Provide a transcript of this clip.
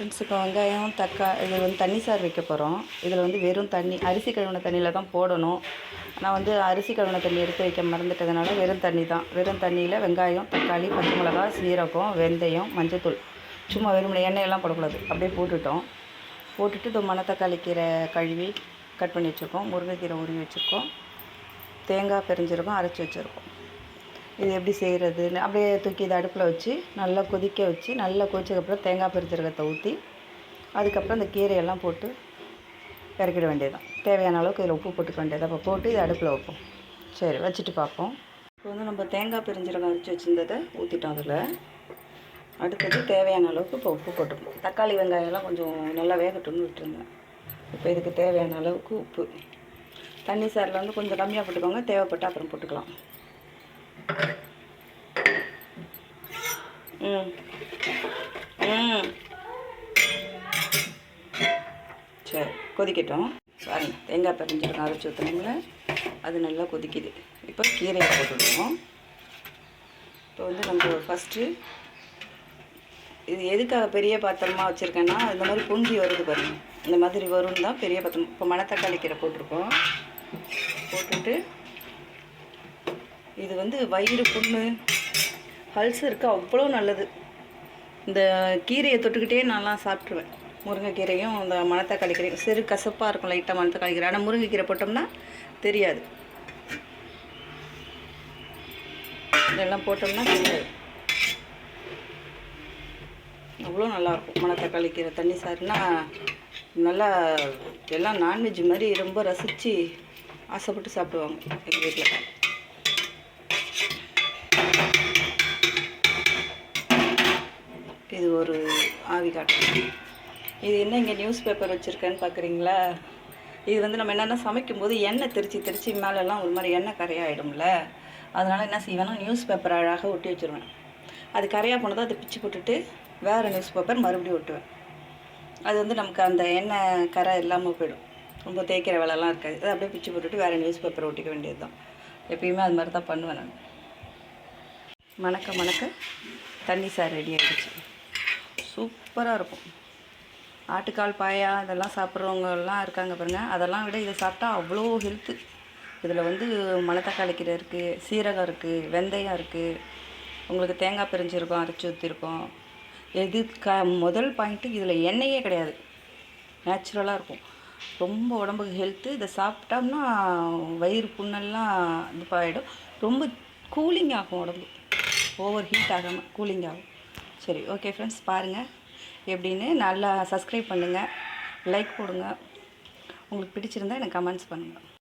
Friends, இப்போ வெங்காயம் இது வந்து தண்ணி சாறு வைக்க போகிறோம். இதில் வந்து வெறும் தண்ணி, அரிசி கழுவின தண்ணியில் தான் போடணும். நான் வந்து அரிசி கழுவின தண்ணி எடுத்து வைக்க மறந்துட்டதுனால வெறும் தண்ணி தான். வெறும் தண்ணியில் வெங்காயம், தக்காளி, பச்சை மிளகாய், சீரகம், வெந்தயம், மஞ்சத்தூள், சும்மா வெறும் எண்ணெயெல்லாம் போடக்கூடாது, அப்படியே போட்டுட்டோம். போட்டுட்டு இந்த மணத்தக்காளி கீரை கழுவி கட் பண்ணி வச்சுருக்கோம். முருங்கைக்கீரை உருவி வச்சுருக்கோம். தேங்காய் பெருஞ்சீரகம் அரைச்சி வச்சுருக்கோம். இது எப்படி செய்கிறதுன்னு அப்படியே தூக்கி இதை அடுப்பில் வச்சு நல்லா கொதிக்க வச்சு, நல்லா கொதிச்சதுக்கப்புறம் தேங்காய் பெருஞ்சீரகத்தை ஊற்றி, அதுக்கப்புறம் இந்த கீரையெல்லாம் போட்டு இறக்கிட வேண்டியதுதான். தேவையான அளவுக்கு இதில் உப்பு போட்டுக்க வேண்டியது. அப்போ போட்டு இதை அடுப்பில் வைப்போம். சரி, வச்சுட்டு பார்ப்போம். இப்போ வந்து நம்ம தேங்காய் பெருஞ்சீரகம் அரைச்சி வச்சுருந்ததை ஊற்றிட்டோம். அதில் அடுத்தது தேவையான அளவுக்கு இப்போ உப்பு போட்டுக்கணும். தக்காளி வெங்காயம்லாம் கொஞ்சம் நல்லா வேகட்டும்னு விட்டுருந்தேன். இப்போ இதுக்கு தேவையான அளவுக்கு உப்பு. தண்ணி சாரில் வந்து கொஞ்சம் கம்மியாக போட்டுக்கோங்க, தேவைப்பட்டால் அப்புறம் போட்டுக்கலாம். சரி, கொதிக்கட்டும். பாருங்கள், தேங்காய் பெருஞ்சீரகம் அரைச்சி ஊற்றினோம்ல, அது நல்லா கொதிக்குது. இப்போ கீரையை போட்டுவிடுவோம். இப்போ வந்து நம்ம ஃபஸ்ட்டு இது எதுக்காக பெரிய பாத்திரமாக வச்சுருக்கேன்னா, இந்த மாதிரி பொங்கி வருது பாருங்கள், இந்த மாதிரி வரும் தான் பெரிய பாத்திரம். இப்போ மணத்தக்காளி கீரை போட்டிருக்கோம். போட்டுட்டு இது வந்து வயிறு புண்ணு, அல்சருக்கு அவ்வளோ நல்லது. இந்த கீரையை தொட்டுக்கிட்டே நான்லாம் சாப்பிட்ருவேன். முருங்கைக்கீரையும் இந்த மணத்தக்காளி கீரையும் சிறு கசப்பாக இருக்கும் லைட்டாக மணத்தக்காளி கீரை. ஆனால் முருங்கைக்கீரை போட்டோம்னா தெரியாது, இதெல்லாம் போட்டோம்னா தெரியாது. அவ்வளோ நல்லாயிருக்கும் மணத்தக்காளி கீரை தண்ணி சாறுனா. நல்லா எல்லாம் நான்வெஜ் மாதிரி ரொம்ப ரசித்து ஆசைப்பட்டு சாப்பிடுவாங்க எங்கள் வீட்டில். இது ஒரு ஆவி காட்டு. இது என்ன இங்கே நியூஸ் பேப்பர் வச்சுருக்கேன்னு பார்க்குறீங்களா? இது வந்து நம்ம என்னென்னா சமைக்கும்போது எண்ணெய் தெரிச்சு மேலெல்லாம் ஒரு மாதிரி எண்ணெய் கரையாகிடும்ல. அதனால் என்ன செய்வேன்னா நியூஸ் பேப்பர் அழகாக ஒட்டி வச்சுருவேன். அது கரையாக போனதும் அதை பிச்சு போட்டுட்டு வேறு நியூஸ் பேப்பர் மறுபடியும் ஒட்டுவேன். அது வந்து நமக்கு அந்த எண்ணெய் கரை இல்லாமல் போயிடும். ரொம்ப தேய்க்கிற வேலைலாம் இருக்காது. அதை அப்படியே பிச்சு போட்டுட்டு வேறு நியூஸ் பேப்பர் ஒட்டிக்க வேண்டியது தான். எப்பயுமே அது மாதிரி தான் பண்ணுவேன் நான். மணக்க தண்ணி சாறு ரெடி ஆகிடுச்சு. சூப்பராக இருக்கும். ஆட்டுக்கால் பாயா இதெல்லாம் சாப்பிட்றவங்கலாம் இருக்காங்க பாருங்கள். அதெல்லாம் விட இதை சாப்பிட்டா அவ்வளோ ஹெல்த்து. இதில் வந்து மணத்தக்காளி கீரை இருக்குது, சீரகம் இருக்குது, வெந்தயம் இருக்குது, உங்களுக்கு தேங்காய் பெருஞ்சீரகம் அரைச்சி ஊற்றிருக்கோம். எது முதல் பாயிண்ட்டு, இதில் எண்ணெயே கிடையாது, நேச்சுரலாக இருக்கும். ரொம்ப உடம்புக்கு ஹெல்த்து. இதை சாப்பிட்டோம்னா வயிறு புண்ணெல்லாம் இது ஆகிடும். ரொம்ப கூலிங் ஆகும் உடம்பு, ஓவர் ஹீட் ஆகாமல் கூலிங் ஆகும். சரி, ஓகே ஃப்ரெண்ட்ஸ், பாருங்கள் எப்படின்னு. நல்லா சப்ஸ்கிரைப் பண்ணுங்கள், லைக் போடுங்க. உங்களுக்கு பிடிச்சிருந்தா எனக்கு கமெண்ட்ஸ் பண்ணுங்கள்.